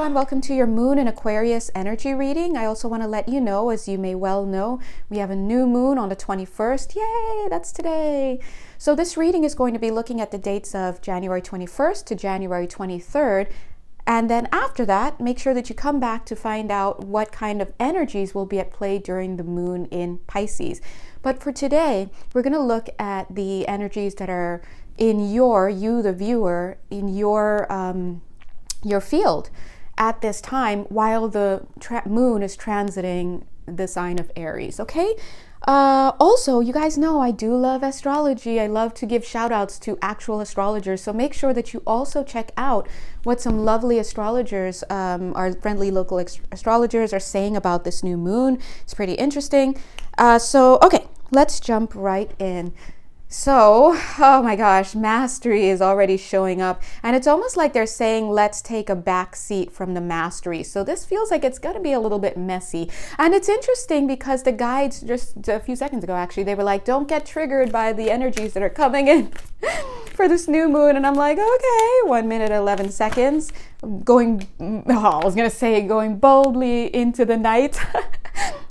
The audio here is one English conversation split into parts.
everyone, welcome to your Moon and Aquarius energy reading. I also want to let you know, as you may well know, we have a new moon on the 21st. Yay, that's today. So this reading is going to be looking at the dates of January 21st to January 23rd. And then after that, make sure that you come back to find out what kind of energies will be at play during the moon in Pisces. But for today, we're going to look at the energies that are in you the viewer, in your field at this time while the moon is transiting the sign of Aries, okay? Also, you guys know I do love astrology. I love to give shout outs to actual astrologers. So make sure that you also check out what some lovely astrologers, our friendly local astrologers are saying about this new moon. It's pretty interesting. Okay, let's jump right in. So, oh my gosh, mastery is already showing up, and it's almost like they're saying, let's take a back seat from the mastery. So this feels like it's going to be a little bit messy. And it's interesting because the guides just a few seconds ago, actually, they were like, don't get triggered by the energies that are coming in for this new moon. And I'm like, okay, 1 minute, 11 seconds, going boldly into the night.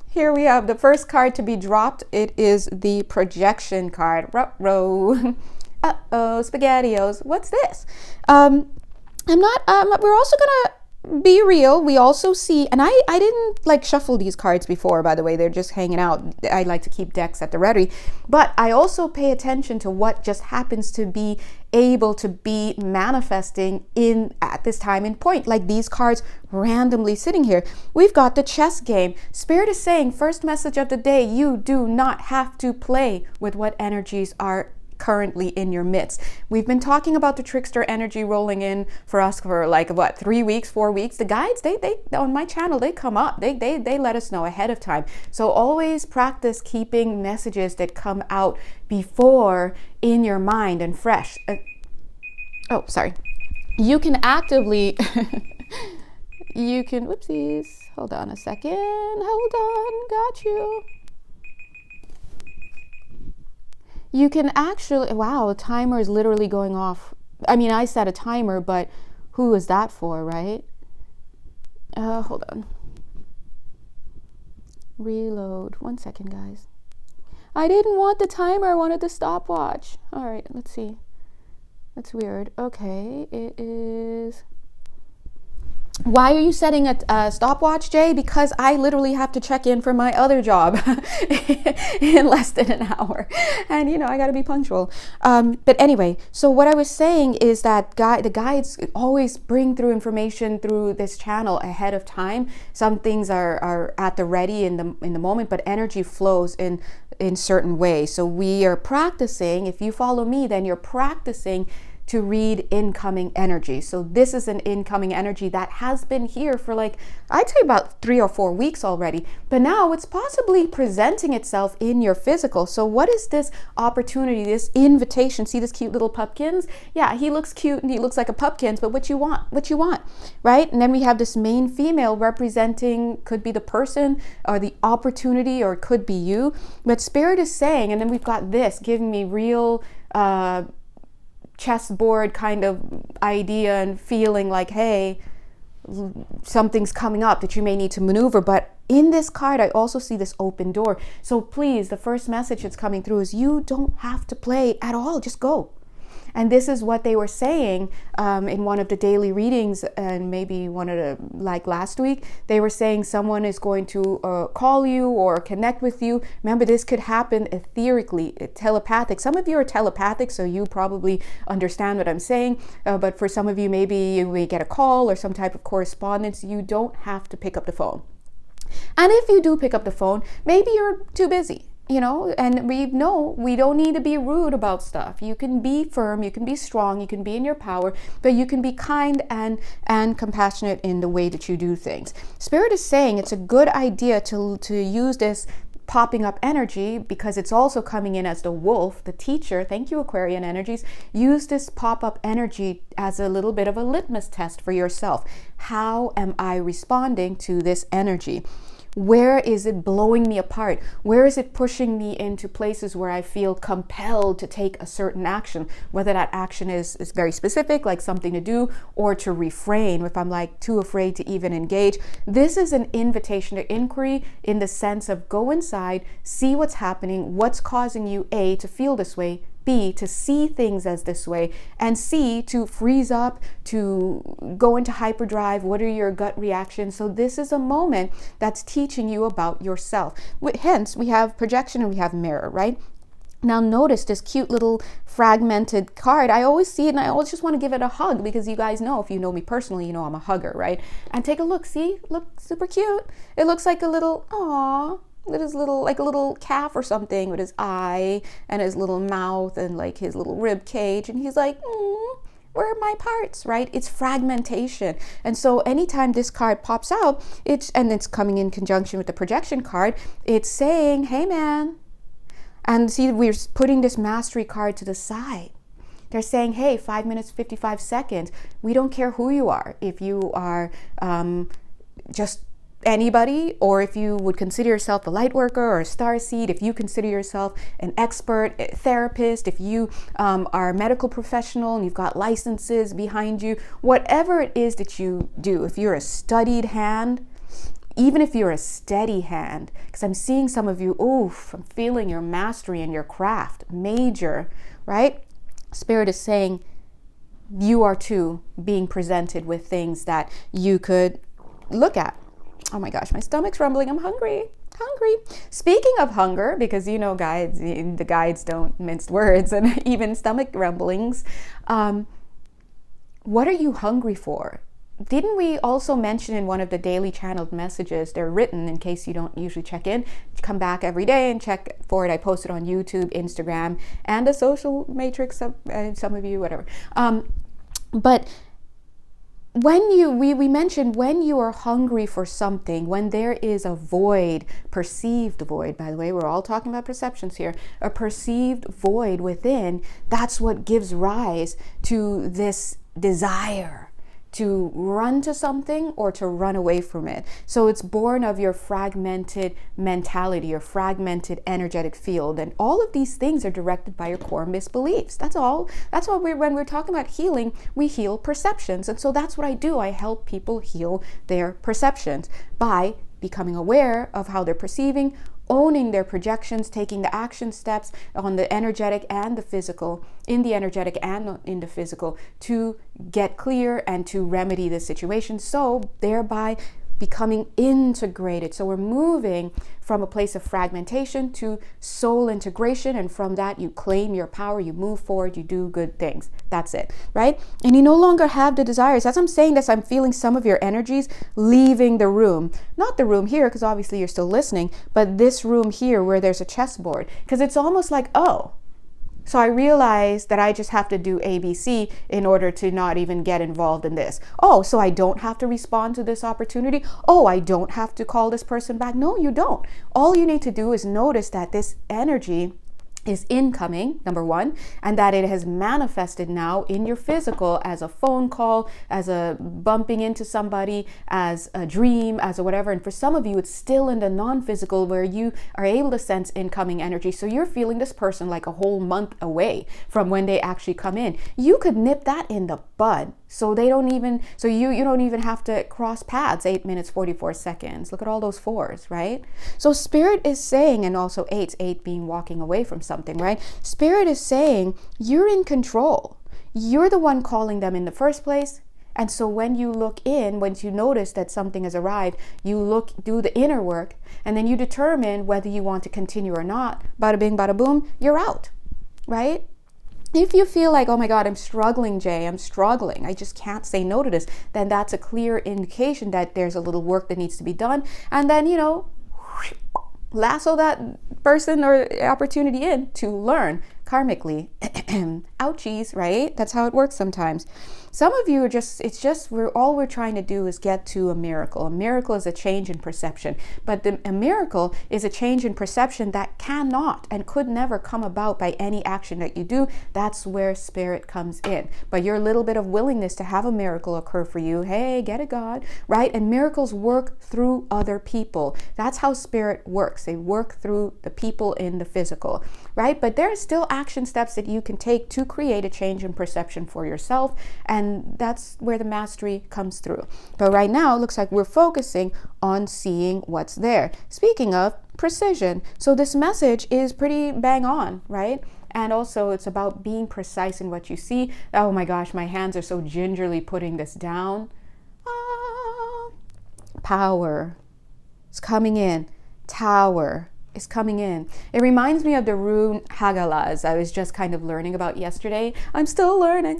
Here we have the first card to be dropped. It is the projection card. Ruh-roh. Uh-oh, SpaghettiOs. What's this? We're also gonna be real. We also see, and I didn't like shuffle these cards before, by the way. They're just hanging out. I like to keep decks at the ready. But I also pay attention to what just happens to be able to be manifesting at this time and point, like these cards randomly sitting here. We've got the chess game. Spirit is saying, first message of the day, you do not have to play with what energies are currently in your midst. We've been talking about the trickster energy rolling in for us for like 3 weeks, 4 weeks. The guides, they on my channel, they come up. They let us know ahead of time. So always practice keeping messages that come out before in your mind and fresh. You can actively whoopsies. Hold on a second. Hold on. Got you. You can actually, wow, a timer is literally going off. I mean, I set a timer, but who is that for, right? Hold on. Reload. 1 second, guys. I didn't want the timer. I wanted the stopwatch. All right, let's see. That's weird. Okay, it is... Why are you setting a stopwatch, Jay? Because I literally have to check in for my other job in less than an hour. And, I got to be punctual. But anyway, so what I was saying is that the guides always bring through information through this channel ahead of time. Some things are at the ready in the moment, but energy flows in certain ways. So we are practicing. If you follow me, then you're practicing to read incoming energy. So this is an incoming energy that has been here for I'd say about 3 or 4 weeks already, but now it's possibly presenting itself in your physical. So what is this opportunity, this invitation? See this cute little pumpkins? Yeah, he looks cute and he looks like a pumpkins, but what you want, right? And then we have this main female representing, could be the person or the opportunity, or it could be you. But Spirit is saying, and then we've got this giving me real, chessboard kind of idea and feeling like, hey, something's coming up that you may need to maneuver. But in this card, I also see this open door. So please, the first message that's coming through is you don't have to play at all. Just go. And this is what they were saying in one of the daily readings, and maybe one of the, last week, they were saying someone is going to call you or connect with you. Remember, this could happen etherically, telepathic. Some of you are telepathic, so you probably understand what I'm saying. But for some of you, maybe you may get a call or some type of correspondence. You don't have to pick up the phone. And if you do pick up the phone, maybe you're too busy. And we don't need to be rude about stuff. You can be firm, you can be strong, you can be in your power, but you can be kind and compassionate in the way that you do things. Spirit is saying it's a good idea to use this popping up energy, because it's also coming in as the wolf, the teacher. Thank you, Aquarian energies. Use this pop-up energy as a little bit of a litmus test for yourself. How am I responding to this energy? Where is it blowing me apart? Where is it pushing me into places where I feel compelled to take a certain action? Whether that action is very specific, like something to do, or to refrain if I'm like too afraid to even engage. This is an invitation to inquiry in the sense of go inside, see what's happening, what's causing you A, to feel this way, B, to see things as this way, and C, to freeze up, to go into hyperdrive. What are your gut reactions? So this is a moment that's teaching you about yourself. Hence, we have projection and we have mirror, right? Now notice this cute little fragmented card. I always see it and I always just want to give it a hug, because you guys know, if you know me personally, you know I'm a hugger, right? And take a look, see? Look super cute. It looks like a little, aww. With his little, like a little calf or something, with his eye and his little mouth and like his little rib cage, and he's like, where are my parts, right? It's fragmentation. And so anytime this card pops out, and it's coming in conjunction with the projection card, it's saying, hey man. And see, we're putting this mastery card to the side. They're saying, hey, 5 minutes, 55 seconds. We don't care who you are. If you are just anybody, or if you would consider yourself a light worker or a starseed, if you consider yourself an expert therapist, if you are a medical professional and you've got licenses behind you, whatever it is that you do, if you're a studied hand, even if you're a steady hand, because I'm seeing some of you, I'm feeling your mastery and your craft, major, right? Spirit is saying you are too being presented with things that you could look at. Oh my gosh, my stomach's rumbling. I'm hungry. Speaking of hunger, because you know, guides, the guides don't mince words, and even stomach rumblings. What are you hungry for? Didn't we also mention in one of the daily channeled messages, they're written in case you don't usually check in, come back every day and check for it. I post it on YouTube, Instagram, and a social matrix, some of you, whatever. But when we mentioned when you are hungry for something, when there is a void, perceived void, by the way, we're all talking about perceptions here, a perceived void within, that's what gives rise to this desire to run to something or to run away from it. So it's born of your fragmented mentality, your fragmented energetic field. And all of these things are directed by your core misbeliefs. That's all. That's why when we're talking about healing, we heal perceptions. And so that's what I do. I help people heal their perceptions by becoming aware of how they're perceiving, owning their projections, taking the action steps on the energetic and the physical, in the energetic and in the physical, to get clear and to remedy the situation, so thereby becoming integrated. So we're moving from a place of fragmentation to soul integration, and from that you claim your power, you move forward, you do good things. That's it, right? And you no longer have the desires. As I'm saying this, I'm feeling some of your energies leaving the room. Not the room here, because obviously you're still listening, but this room here where there's a chessboard, because it's almost like, so I realized that I just have to do ABC in order to not even get involved in this. So I don't have to respond to this opportunity. I don't have to call this person back. No, you don't. All you need to do is notice that this energy is incoming, number one, and that it has manifested now in your physical as a phone call, as a bumping into somebody, as a dream, as a whatever. And for some of you, it's still in the non-physical where you are able to sense incoming energy. So you're feeling this person like a whole month away from when they actually come in. You could nip that in the bud. So you don't even have to cross paths. 8 minutes, 44 seconds. Look at all those 4s, right? So Spirit is saying, and also 8 being walking away from something, right? Spirit is saying, you're in control. You're the one calling them in the first place. And so when you look in, once you notice that something has arrived, you do the inner work, and then you determine whether you want to continue or not. Bada bing, bada boom, you're out, right? If you feel like, oh my God, I'm struggling, Jay, I'm struggling, I just can't say no to this, then that's a clear indication that there's a little work that needs to be done. And then, lasso that person or opportunity in to learn karmically ouchies, right? That's how it works sometimes. Some of you are just, we're trying to do is get to a miracle. A miracle is a change in perception, but a miracle is a change in perception that cannot and could never come about by any action that you do. That's where spirit comes in. But your little bit of willingness to have a miracle occur for you, hey, get it, God, right? And miracles work through other people. That's how spirit works. They work through the people in the physical, right? But there are still action steps that you can take to create a change in perception for yourself, and that's where the mastery comes through. But right now, it looks like we're focusing on seeing what's there. Speaking of precision, so this message is pretty bang on, right? And also it's about being precise in what you see. Oh my gosh, my hands are so gingerly putting this down. Power is coming in. Tower is coming in. It reminds me of the rune Hagalaz I was just kind of learning about yesterday. I'm still learning.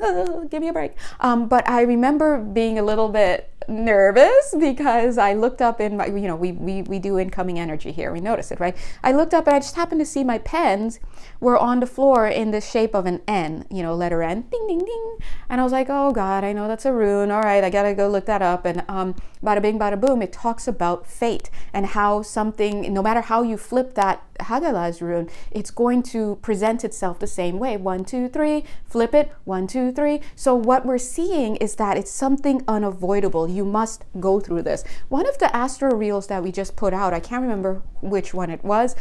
Give me a break. But I remember being a little bit nervous because I looked up in my, we do incoming energy here. We notice it, right? I looked up and I just happened to see my pens were on the floor in the shape of an N, letter N, ding, ding, ding. And I was like, oh God, I know that's a rune. All right, I gotta go look that up. And bada bing, bada boom, it talks about fate and how something, no matter how you flip that Hagalaz rune, it's going to present itself the same way. 1, 2, 3, flip it, 1, 2, 3. So what we're seeing is that it's something unavoidable. You must go through this. One of the astro reels that we just put out, I can't remember which one it was,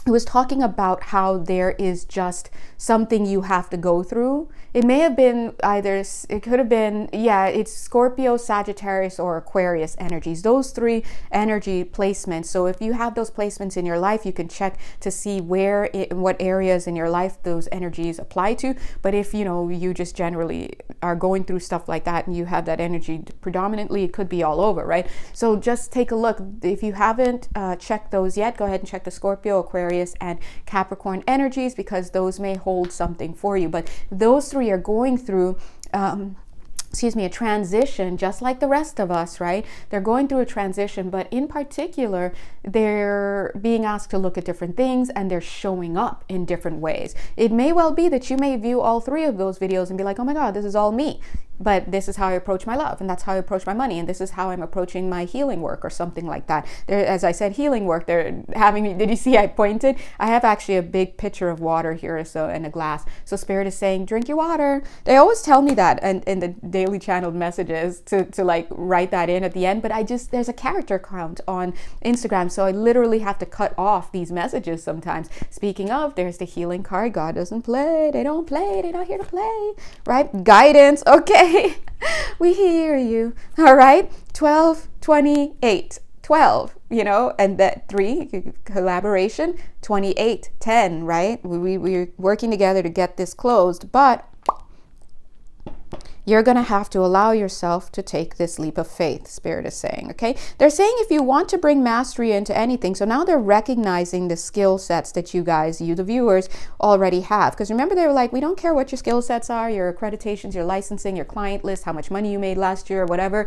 it was talking about how there is just something you have to go through. It may have been it could have been, it's Scorpio, Sagittarius, or Aquarius energies. Those 3 energy placements. So if you have those placements in your life, you can check to see what areas in your life those energies apply to. But if, you just generally are going through stuff like that and you have that energy predominantly, it could be all over, right? So just take a look. If you haven't checked those yet, go ahead and check the Scorpio, Aquarius, and Capricorn energies, because those may hold something for you. But those 3 are going through a transition just like the rest of us, right? They're going through a transition, but in particular, they're being asked to look at different things and they're showing up in different ways. It may well be that you may view all 3 of those videos and be like, oh my God, this is all me. But this is how I approach my love, and that's how I approach my money, and this is how I'm approaching my healing work, or something like that. There, as I said, healing work, they're having me, did you see I pointed? I have actually a big pitcher of water here, so, and a glass. So Spirit is saying, drink your water. They always tell me that in the daily channeled messages to like write that in at the end, but there's a character count on Instagram, so I literally have to cut off these messages sometimes. Speaking of, there's the healing card. God doesn't play. They don't play. They're not here to play, right? Guidance. Okay. We hear you. All right. 12, 28, 12, and that 3, collaboration, 28, 10, right? We're working together to get this closed, but you're going to have to allow yourself to take this leap of faith, Spirit is saying, okay? They're saying if you want to bring mastery into anything, so now they're recognizing the skill sets that you guys, the viewers, already have. Because remember, they were like, we don't care what your skill sets are, your accreditations, your licensing, your client list, how much money you made last year, whatever.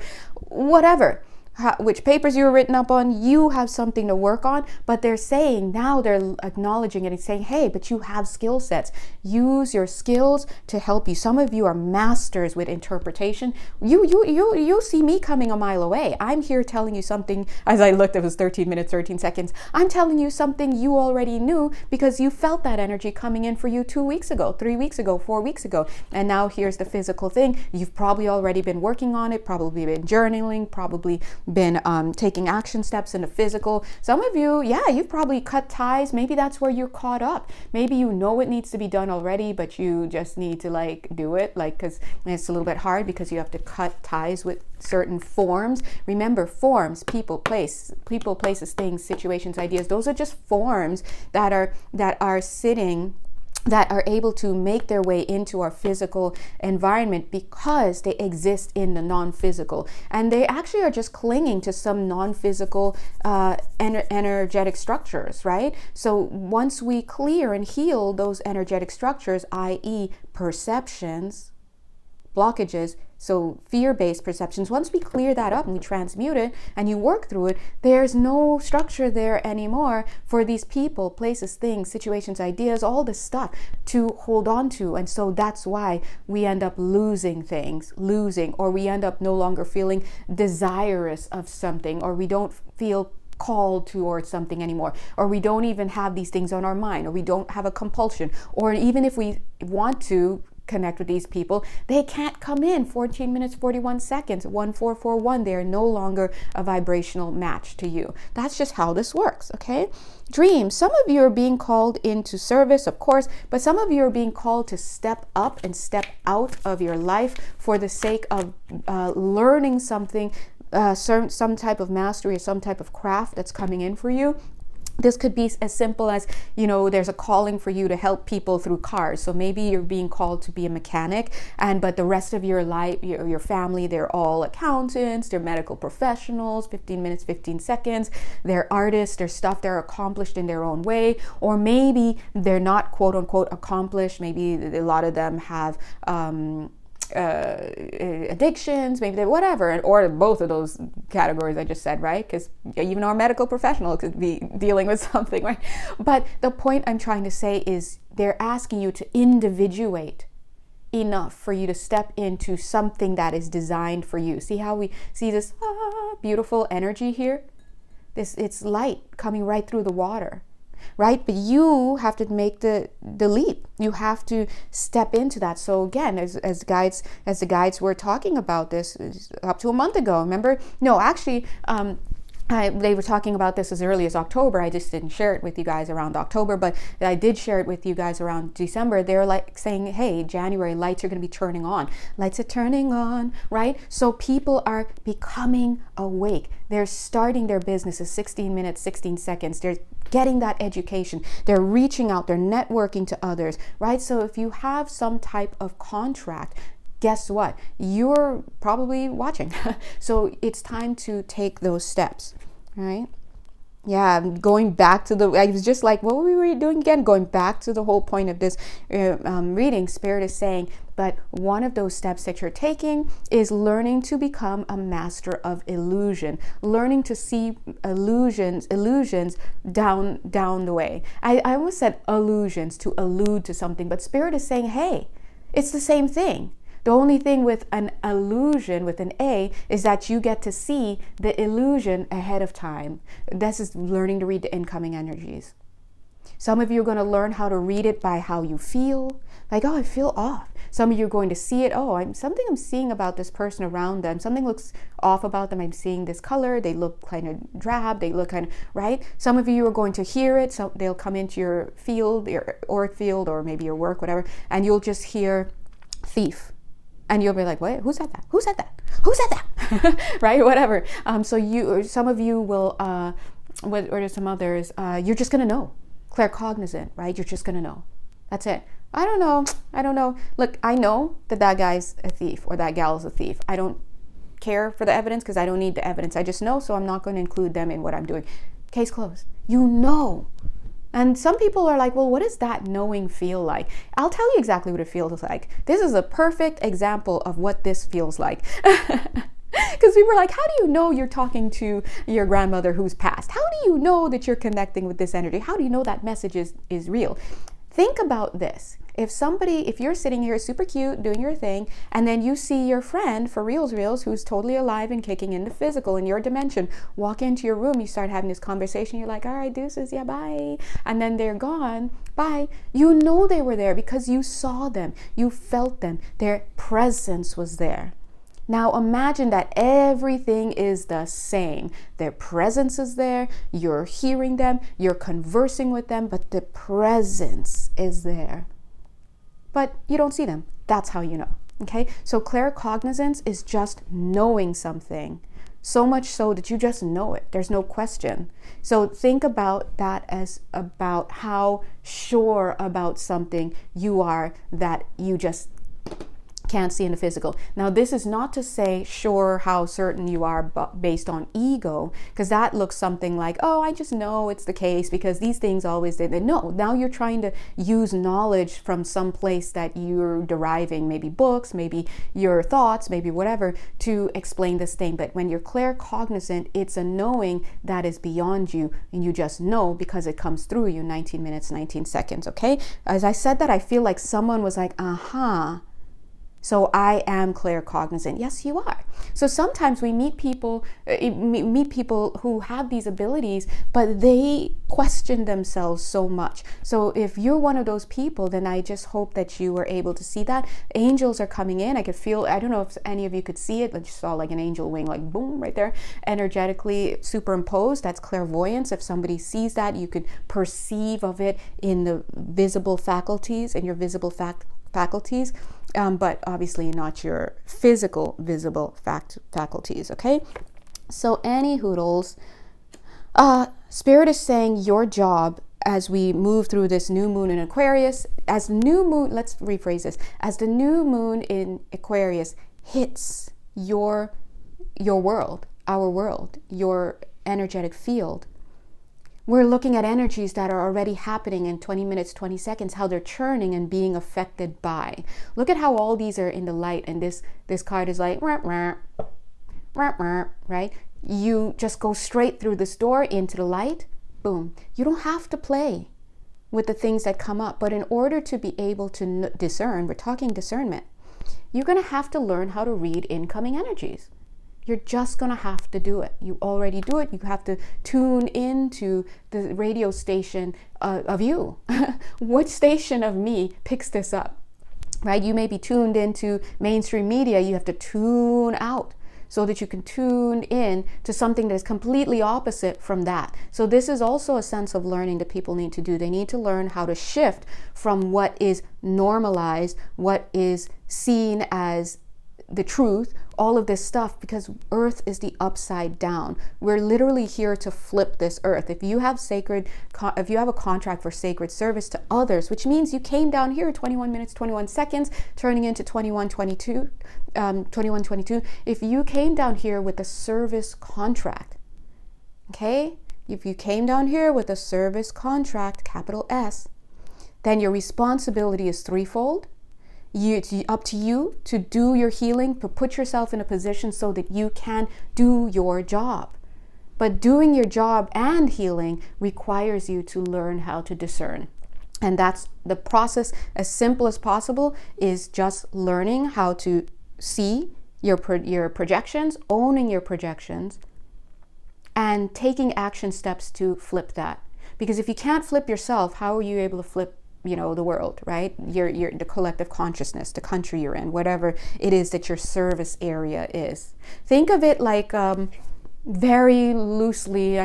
Which papers you were written up on, you have something to work on. But they're saying, now they're acknowledging it and saying, hey, but you have skill sets. Use your skills to help you. Some of you are masters with interpretation. You see me coming a mile away. I'm here telling you something. As I looked, it was 13 minutes, 13 seconds. I'm telling you something you already knew because you felt that energy coming in for you 2 weeks ago, 3 weeks ago, 4 weeks ago. And now here's the physical thing. You've probably already been working on it, probably been journaling, probably been taking action steps in the physical. Some of you, you've probably cut ties. Maybe that's where you're caught up. Maybe you know it needs to be done already, but you just need to do it, because it's a little bit hard because you have to cut ties with certain forms. Remember, forms, people, places, things, situations, ideas, those are just forms that are sitting, that are able to make their way into our physical environment because they exist in the non-physical, and they actually are just clinging to some non-physical energetic structures, right? So once we clear and heal those energetic structures, i.e. perceptions, blockages, So fear-based perceptions, once we clear that up and we transmute it and you work through it, there's no structure there anymore for these people, places, things, situations, ideas, all this stuff to hold on to. And so that's why we end up losing things, or we end up no longer feeling desirous of something, or we don't feel called towards something anymore, or we don't even have these things on our mind, or we don't have a compulsion, or even if we want to connect with these people, they can't come in 14 minutes 41 seconds 1441. They are no longer a vibrational match to you. That's just how this works. Okay, dreams, some of you are being called into service, of course, but some of you are being called to step up and step out of your life for the sake of learning something, some type of mastery or some type of craft that's coming in for you. This could be as simple as, there's a calling for you to help people through cars. So maybe you're being called to be a mechanic, but the rest of your life, your family, they're all accountants, they're medical professionals, 15 minutes, 15 seconds. They're artists, they're stuff, they're accomplished in their own way. Or maybe they're not quote unquote accomplished. Maybe a lot of them have addictions, maybe they whatever, or both of those categories I just said, right? Because even our medical professional could be dealing with something, right? But the point I'm trying to say is they're asking you to individuate enough for you to step into something that is designed for you. See how we see this beautiful energy here? It's light coming right through the water, right? But you have to make the leap. You have to step into that. So again, as the guides were talking about this up to a month ago, remember? No, actually, they were talking about this as early as October. I just didn't share it with you guys around October, but I did share it with you guys around December. They're like saying, hey, January, lights are going to be turning on. Lights are turning on, right? So people are becoming awake. They're starting their businesses 16 minutes, 16 seconds. They're getting that education. They're reaching out. They're networking to others, right? So if you have some type of contract, guess what? You're probably watching. So it's time to take those steps, right? Yeah, going back to I was just like, what were we doing again? Going back to the whole point of this reading, Spirit is saying, but one of those steps that you're taking is learning to become a master of illusion, learning to see illusions down the way. I almost said illusions to allude to something, but Spirit is saying, hey, it's the same thing. The only thing with an illusion, with an A, is that you get to see the illusion ahead of time. This is learning to read the incoming energies. Some of you are going to learn how to read it by how you feel. Like, oh, I feel off. Some of you are going to see it. Oh, I'm seeing about this person around them. Something looks off about them. I'm seeing this color. They look kind of drab. They look kind of, right? Some of you are going to hear it. So they'll come into your field, your auric field, or maybe your work, whatever, and you'll just hear thief. And you'll be like, wait, who said that? Who said that? Who said that? Right? Whatever. So some of you will, or some others, you're just going to know. Claircognizant, right? You're just going to know. That's it. I don't know. Look, I know that guy's a thief or that gal's a thief. I don't care for the evidence because I don't need the evidence. I just know, so I'm not going to include them in what I'm doing. Case closed. You know. And some people are like, well, what does that knowing feel like? I'll tell you exactly what it feels like. This is a perfect example of what this feels like. Because we were like, how do you know you're talking to your grandmother who's passed? How do you know that you're connecting with this energy? How do you know that message is real? Think about this. If you're sitting here super cute doing your thing, and then you see your friend for reals who's totally alive and kicking in the physical in your dimension walk into your room, you start having this conversation, you're like, all right, deuces, yeah, bye, and then they're gone, bye. You know they were there because you saw them, you felt them, their presence was there. Now imagine that everything is the same. Their presence is there, you're hearing them, you're conversing with them, but the presence is there. But you don't see them. That's how you know. Okay? So claircognizance is just knowing something. So much so that you just know it. There's no question. So think about that as about how sure about something you are that you just can't see in the physical. Now, this is not to say sure how certain you are based on ego, because that looks something like, oh, I just know it's the case because these things always did. No, now you're trying to use knowledge from some place that you're deriving, maybe books, maybe your thoughts, maybe whatever, to explain this thing. But when you're claircognizant, it's a knowing that is beyond you, and you just know because it comes through you. 19 minutes, 19 seconds, okay? As I said that, I feel like someone was like, so I am claircognizant. Yes, you are. So sometimes we meet people who have these abilities, but they question themselves so much. So if you're one of those people, then I just hope that you were able to see that. Angels are coming in. I could feel, I don't know if any of you could see it. I just saw like an angel wing, like boom, right there, energetically superimposed. That's clairvoyance. If somebody sees that, you could perceive of it in the visible faculties, in your visible faculties. But obviously not your physical visible faculties, okay? So any hoodles, Spirit is saying your job as we move through this new moon in Aquarius, as new moon, let's rephrase this, as the new moon in Aquarius hits your world, our world, your energetic field, we're looking at energies that are already happening in 20 minutes, 20 seconds, how they're churning and being affected by. Look at how all these are in the light, and this card is like, right? You just go straight through this door into the light, boom. You don't have to play with the things that come up, but in order to be able to discern, we're talking discernment, you're going to have to learn how to read incoming energies. You're just going to have to do it. You already do it. You have to tune into the radio station of you. What station of me picks this up, right? You may be tuned into mainstream media. You have to tune out so that you can tune in to something that is completely opposite from that. So this is also a sense of learning that people need to do. They need to learn how to shift from what is normalized, what is seen as the truth, all of this stuff, because earth is the upside down. We're literally here to flip this earth. If you have a contract for sacred service to others, which means you came down here 21 minutes, 21 seconds, turning into 21:22, if you came down here with a service contract, okay? If you came down here with a service contract, capital S, then your responsibility is threefold. It's up to you to do your healing, to put yourself in a position so that you can do your job. But doing your job and healing requires you to learn how to discern. And that's the process, as simple as possible, is just learning how to see your projections, owning your projections, and taking action steps to flip that. Because if you can't flip yourself, how are you able to flip the world, right? The collective consciousness, the country you're in, whatever it is that your service area is. Think of it like very loosely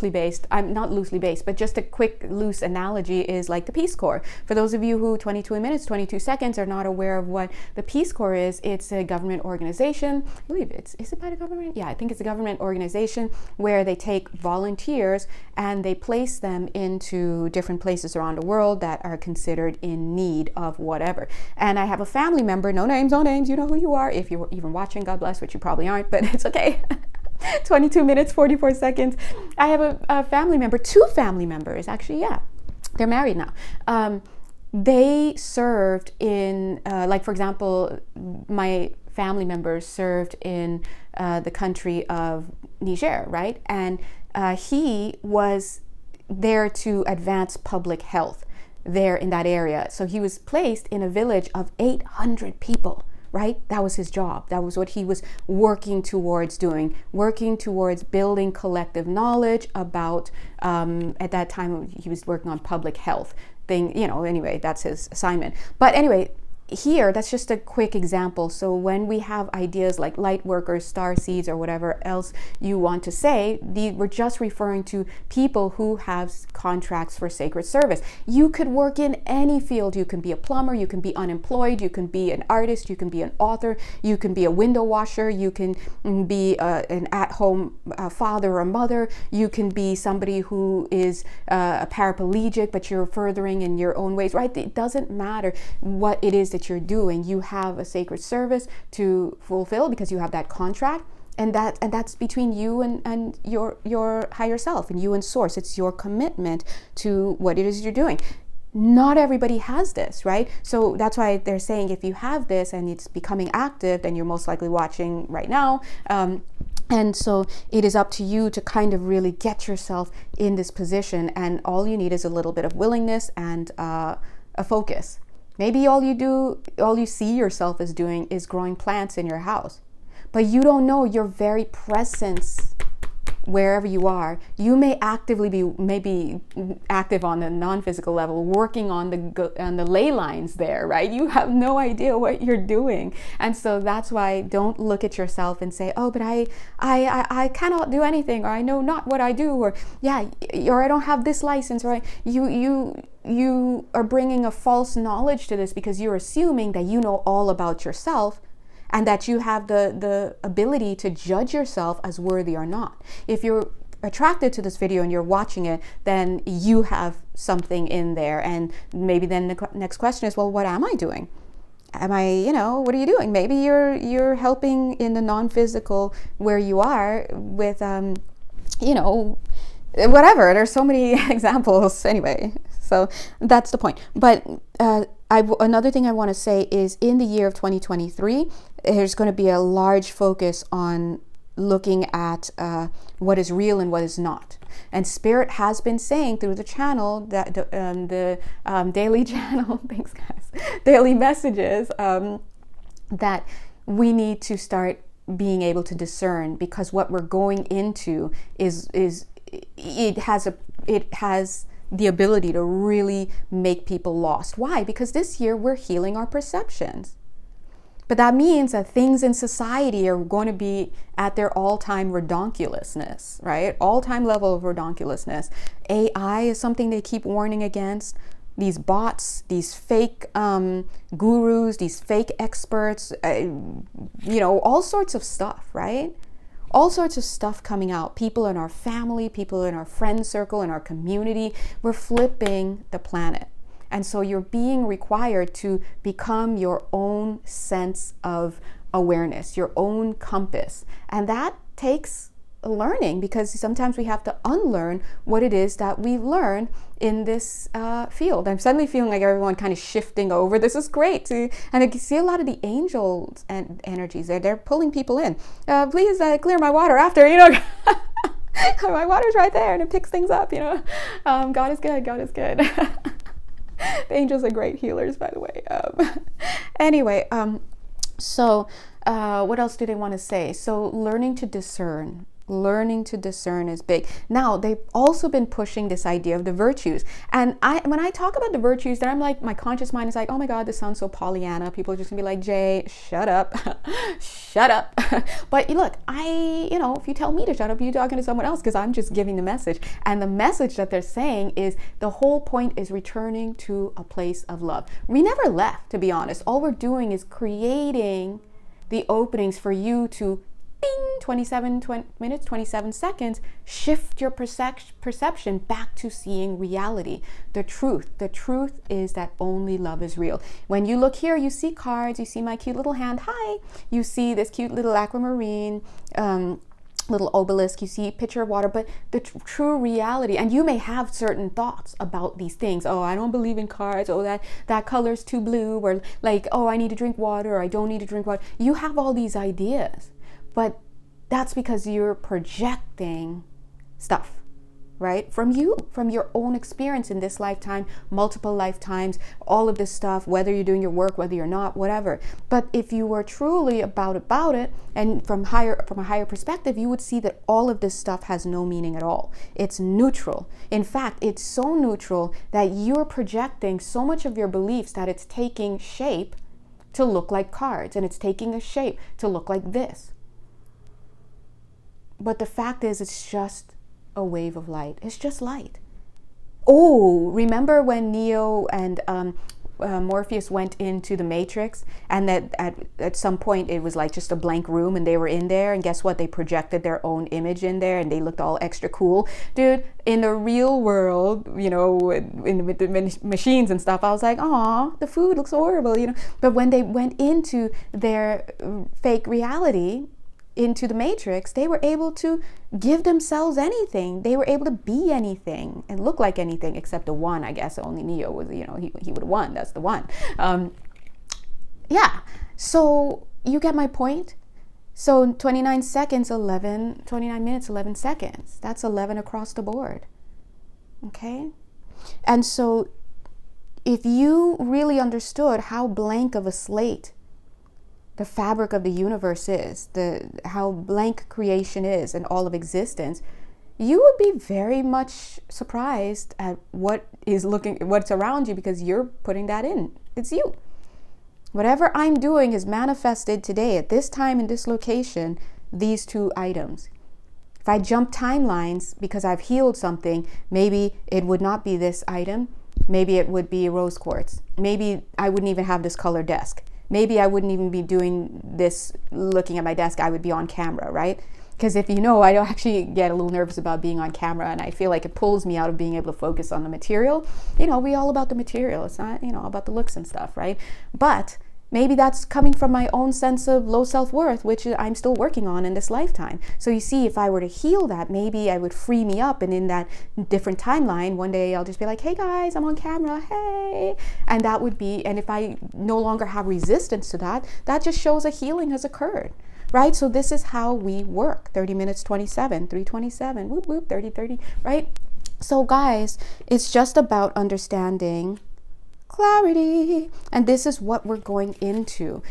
based, I'm not loosely based, but just a quick loose analogy is like the Peace Corps. For those of you who 22 minutes, 22 seconds are not aware of what the Peace Corps is, it's a government organization. I believe is it by the government? Yeah, I think it's a government organization where they take volunteers and they place them into different places around the world that are considered in need of whatever. And I have a family member, no names, you know who you are. If you're even watching, God bless, which you probably aren't, but it's okay. 22 minutes, 44 seconds. I have a family member, two family members, actually, yeah. They're married now. They served in, like, for example, my family members served in the country of Niger, right? And he was there to advance public health there in that area. So he was placed in a village of 800 people. Right? That was his job. That was what he was working towards doing, working towards building collective knowledge about, at that time, he was working on public health thing, anyway, that's his assignment. But anyway, here, that's just a quick example. So when we have ideas like light workers, star seeds, or whatever else you want to say, we're just referring to people who have contracts for sacred service. You could work in any field. You can be a plumber, you can be unemployed, you can be an artist, you can be an author, you can be a window washer, you can be an at-home father or mother, you can be somebody who is a paraplegic, but you're furthering in your own ways, right? It doesn't matter what it is that that you're doing. You have a sacred service to fulfill because you have that contract. And that's between you and your higher self, and you and source. It's your commitment to what it is you're doing. Not everybody has this, right? So that's why they're saying if you have this and it's becoming active, then you're most likely watching right now. And so it is up to you to kind of really get yourself in this position. And all you need is a little bit of willingness and a focus. Maybe all you see yourself as doing is growing plants in your house. But you don't know your very presence wherever you are. You may actively be maybe active on the non-physical level, working on the ley lines there, right? You have no idea what you're doing. And so that's why don't look at yourself and say, oh, but I cannot do anything, or I know not what I do, or or I don't have this license, right? You are bringing a false knowledge to this because you're assuming that you know all about yourself, and that you have the ability to judge yourself as worthy or not. If you're attracted to this video and you're watching it, then you have something in there. And maybe then the next question is, well, what am I doing? Am I, what are you doing? Maybe you're helping in the non-physical where you are with, whatever. There's so many examples anyway. So that's the point. But another thing I want to say is in the year of 2023, there's going to be a large focus on looking at what is real and what is not. And Spirit has been saying through the channel, that the daily channel, thanks guys, daily messages, that we need to start being able to discern, because what we're going into it has the ability to really make people lost. Why? Because this year we're healing our perceptions. But that means that things in society are going to be at their all-time redonkulousness, right? All-time level of redonkulousness. AI is something they keep warning against. These bots, these fake gurus, these fake experts, all sorts of stuff, right? All sorts of stuff coming out. People in our family, people in our friend circle, in our community. We're flipping the planet. And so you're being required to become your own sense of awareness, your own compass. And that takes learning, because sometimes we have to unlearn what it is that we've learned in this field. I'm suddenly feeling like everyone kind of shifting over. This is great. And I can see a lot of the angels and energies there. They're pulling people in. Please clear my water after, my water's right there and it picks things up, God is good. God is good. The angels are great healers, by the way. Anyway, so what else do they want to say? So learning to discern. Learning to discern is big. Now, they've also been pushing this idea of the virtues. And when I talk about the virtues, then I'm like, my conscious mind is like, oh my God, this sounds so Pollyanna. People are just gonna be like, Jay, shut up. Shut up. But look, if you tell me to shut up, you're talking to someone else, because I'm just giving the message. And the message that they're saying is the whole point is returning to a place of love. We never left, to be honest. All we're doing is creating the openings for you to 27 minutes, 27 seconds, shift your perception back to seeing reality. The truth is that only love is real. When you look here, you see cards, you see my cute little hand, hi. You see this cute little aquamarine, little obelisk, you see pitcher of water, but the true reality, and you may have certain thoughts about these things. Oh, I don't believe in cards. Oh, that color's too blue, or like, oh, I need to drink water, or I don't need to drink water. You have all these ideas. But that's because you're projecting stuff, right? From your own experience in this lifetime, multiple lifetimes, all of this stuff, whether you're doing your work, whether you're not, whatever. But if you were truly about it, and from a higher perspective, you would see that all of this stuff has no meaning at all. It's neutral. In fact, it's so neutral that you're projecting so much of your beliefs that it's taking shape to look like cards, and it's taking a shape to look like this. But the fact is, it's just a wave of light. It's just light. Oh, remember when Neo and Morpheus went into the Matrix, and that at some point it was like just a blank room, and they were in there, and guess what? They projected their own image in there, and they looked all extra cool. Dude, in the real world, with the machines and stuff, I was like, aw, the food looks horrible, But when they went into their fake reality, into the Matrix, they were able to give themselves anything. They were able to be anything and look like anything, except the one, I guess. Only Neo was, he would have won. That's the one. Yeah. So you get my point? So 29 minutes, 11 seconds. That's 11 across the board. Okay? And so if you really understood how blank of a slate the fabric of the universe is, how blank creation is and all of existence, you would be very much surprised at what's around you, because you're putting that in. It's you. Whatever I'm doing is manifested today at this time in this location, these two items. If I jump timelines because I've healed something, maybe it would not be this item. Maybe it would be rose quartz. Maybe I wouldn't even have this color desk. Maybe I wouldn't even be doing this, looking at my desk. I would be on camera, right? Because if I don't actually get a little nervous about being on camera, and I feel like it pulls me out of being able to focus on the material. We all about the material. It's not, about the looks and stuff, right? But maybe that's coming from my own sense of low self-worth, which I'm still working on in this lifetime. So you see, if I were to heal that, maybe I would free me up. And in that different timeline, one day I'll just be like, hey guys, I'm on camera, hey. And that would be, and if I no longer have resistance to that, that just shows a healing has occurred, right? So this is how we work. 30 minutes, 27, 327, whoop, whoop, 30, 30, right? So guys, it's just about understanding clarity, and this is what we're going into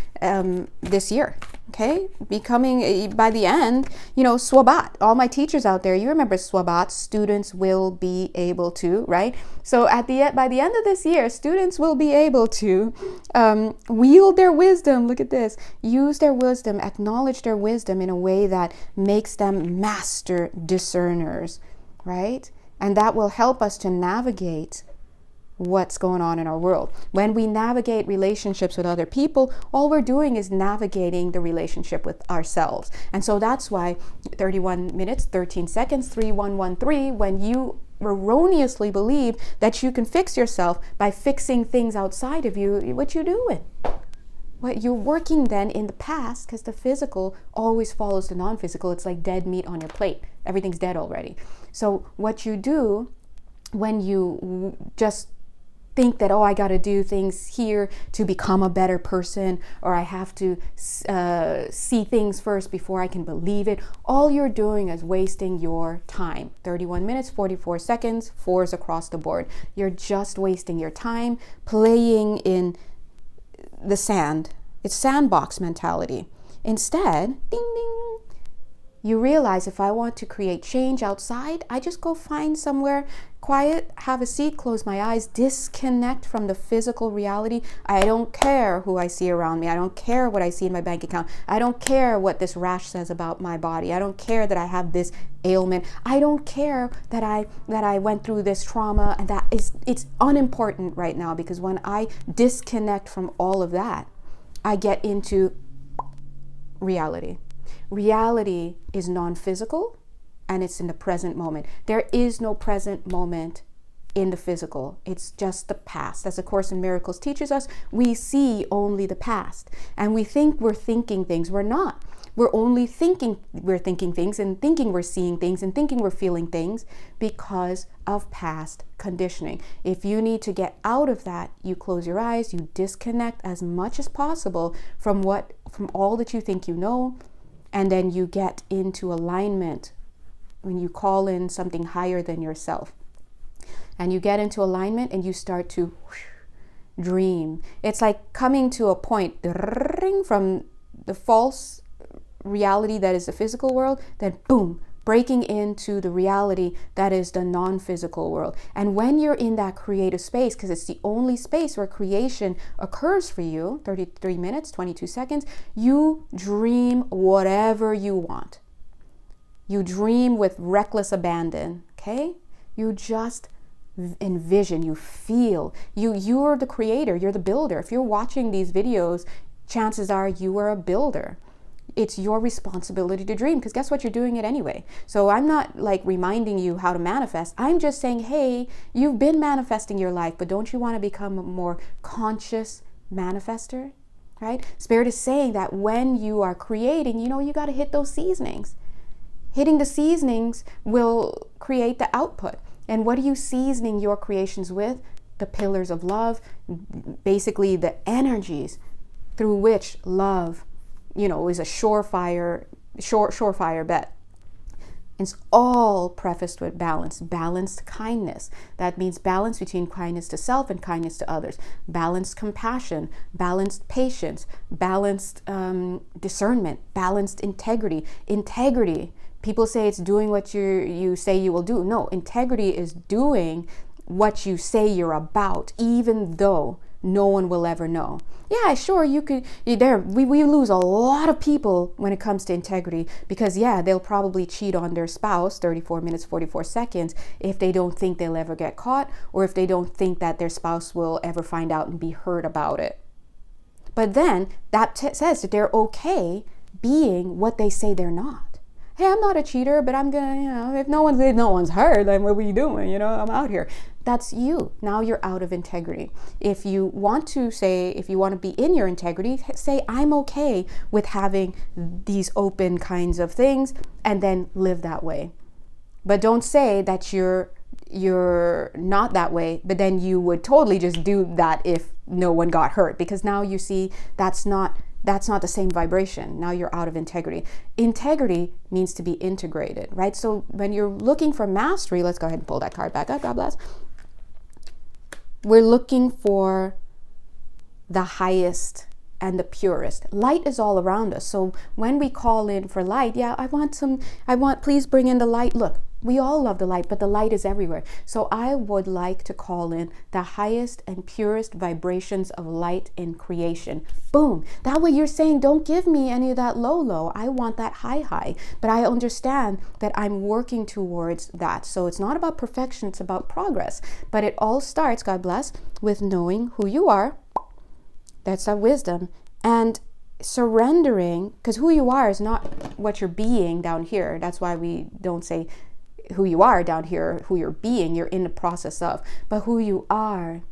this year. Okay, becoming by the end, Swabat. All my teachers out there, you remember Swabat. Students will be able to, right? So by the end of this year, students will be able to wield their wisdom. Look at this. Use their wisdom, acknowledge their wisdom in a way that makes them master discerners, right? And that will help us to navigate what's going on in our world. When we navigate relationships with other people, all we're doing is navigating the relationship with ourselves. And so that's why 31 minutes, 13 seconds, 3113, when you erroneously believe that you can fix yourself by fixing things outside of you, what you doing? What you're working then in the past, because the physical always follows the non-physical. It's like dead meat on your plate. Everything's dead already. So what you do when you just think that, I got to do things here to become a better person, or I have to see things first before I can believe it, all you're doing is wasting your time. 31 minutes, 44 seconds, 4s across the board. You're just wasting your time playing in the sand. It's sandbox mentality. Instead, ding, ding, you realize if I want to create change outside, I just go find somewhere quiet, have a seat, close my eyes, disconnect from the physical reality. I don't care who I see around me. I don't care what I see in my bank account. I don't care what this rash says about my body. I don't care that I have this ailment. I don't care that I went through this trauma, and it's unimportant right now, because when I disconnect from all of that, I get into reality. Reality is non-physical, and it's in the present moment. There is no present moment in the physical. It's just the past. As A Course in Miracles teaches us, we see only the past, and we think we're thinking things. We're not. We're only thinking we're thinking things, and thinking we're seeing things, and thinking we're feeling things because of past conditioning. If you need to get out of that, you close your eyes, you disconnect as much as possible from all that you think you know, and then you get into alignment when you call in something higher than yourself. And you get into alignment and you start to dream. It's like coming to a point from the false reality that is the physical world, then boom, breaking into the reality that is the non-physical world. And when you're in that creative space, because it's the only space where creation occurs for you, 33 minutes, 22 seconds, you dream whatever you want. You dream with reckless abandon, okay? You just envision, you feel. You're the creator, you're the builder. If you're watching these videos, chances are you are a builder. It's your responsibility to dream, because guess what? You're doing it anyway. So I'm not like reminding you how to manifest. I'm just saying, hey, you've been manifesting your life, but don't you want to become a more conscious manifester, right? Spirit is saying that when you are creating, you got to hit those seasonings. Hitting the seasonings will create the output. And what are you seasoning your creations with? The pillars of love, basically the energies through which love, is a surefire bet. It's all prefaced with balance, balanced kindness. That means balance between kindness to self and kindness to others, balanced compassion, balanced patience, balanced discernment, balanced integrity. Integrity, people say it's doing what you say you will do. No, integrity is doing what you say you're about, even though no one will ever know. Yeah, sure, we lose a lot of people when it comes to integrity, because they'll probably cheat on their spouse 34 minutes 44 seconds if they don't think they'll ever get caught, or if they don't think that their spouse will ever find out and be hurt about it. But then that says that they're okay being what they say they're not. Hey, I'm not a cheater, but I'm gonna, if no one's hurt, then what are you doing? I'm out here. That's you. Now you're out of integrity. If you want to be in your integrity, say, I'm okay with having these open kinds of things, and then live that way. But don't say that you're not that way, but then you would totally just do that if no one got hurt, because now you see that's not the same vibration. Now you're out of integrity. Integrity means to be integrated, right? So when you're looking for mastery, let's go ahead and pull that card back up. God bless. We're looking for the highest and the purest. Light is all around us. So when we call in for light, please bring in the light. Look, we all love the light, but the light is everywhere. So I would like to call in the highest and purest vibrations of light in creation. Boom. That way you're saying, don't give me any of that low. I want that high. But I understand that I'm working towards that. So it's not about perfection, it's about progress. But it all starts, God bless, with knowing who you are. That's our wisdom. And surrendering, because who you are is not what you're being down here. That's why we don't say who you are down here, who you're being, you're in the process of. But who you are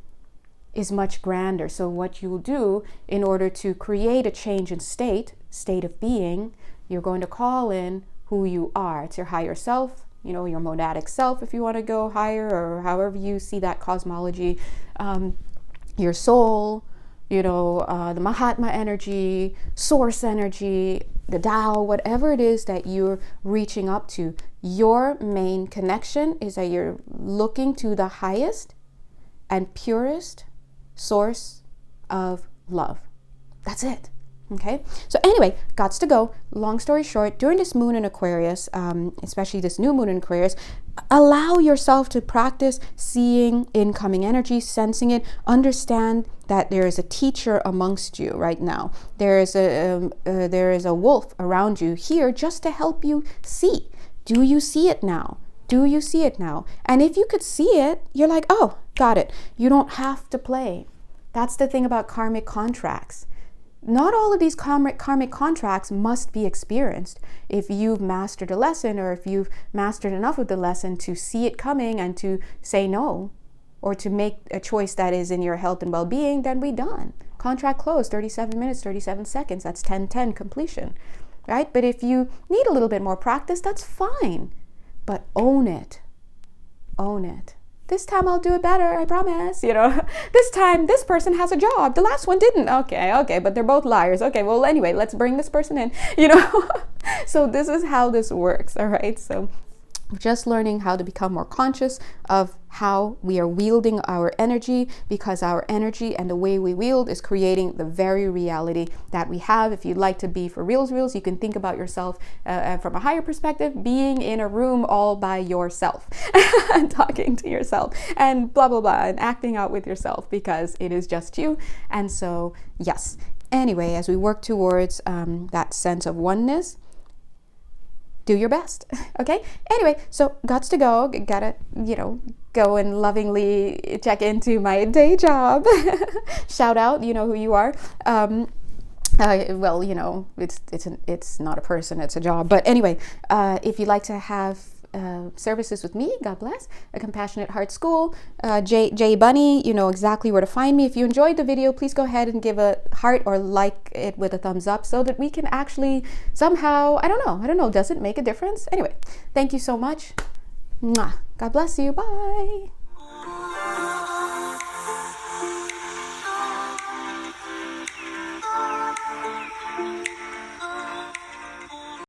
is much grander. So what you'll do in order to create a change in state of being, you're going to call in who you are. It's your higher self, your monadic self, if you want to go higher, or however you see that cosmology, your soul, the Mahatma energy, source energy, the Tao, whatever it is that you're reaching up to. Your main connection is that you're looking to the highest and purest source of love. That's it. Okay, so anyway, gots to go. Long story short, during this moon in Aquarius, especially this new moon in Aquarius, allow yourself to practice seeing incoming energy, sensing it. Understand that there is a teacher amongst you right now. There is a wolf around you here just to help you see. Do you see it now? Do you see it now? And if you could see it, you're like, oh, got it. You don't have to play. That's the thing about karmic contracts. Not all of these karmic contracts must be experienced. If you've mastered a lesson, or if you've mastered enough of the lesson to see it coming and to say no, or to make a choice that is in your health and well-being, then we're done. Contract closed, 37 minutes, 37 seconds. That's 10-10 completion, right? But if you need a little bit more practice, that's fine. But own it. Own it. This time I'll do it better, I promise. This time this person has a job. The last one didn't. Okay, but they're both liars. Okay, well, anyway, let's bring this person in, So this is how this works, all right? So just learning how to become more conscious of how we are wielding our energy, because our energy and the way we wield is creating the very reality that we have. If you'd like to be for reals, you can think about yourself from a higher perspective, being in a room all by yourself and talking to yourself and blah, blah, blah, and acting out with yourself, because it is just you. And so, yes. Anyway, as we work towards that sense of oneness, do your best. Okay, anyway, so gots to go, gotta, you know, go and lovingly check into my day job. Shout out, you know who you are. Well, you know, it's not a person, it's a job. But anyway, if you'd like to have services with me, God bless, a Compassionate Heart School, J Bunny, you know exactly where to find me. If you enjoyed the video, please go ahead and give a heart or like it with a thumbs up so that we can actually somehow, I don't know, does it make a difference? Anyway, thank you so much. Mwah. God bless you. Bye.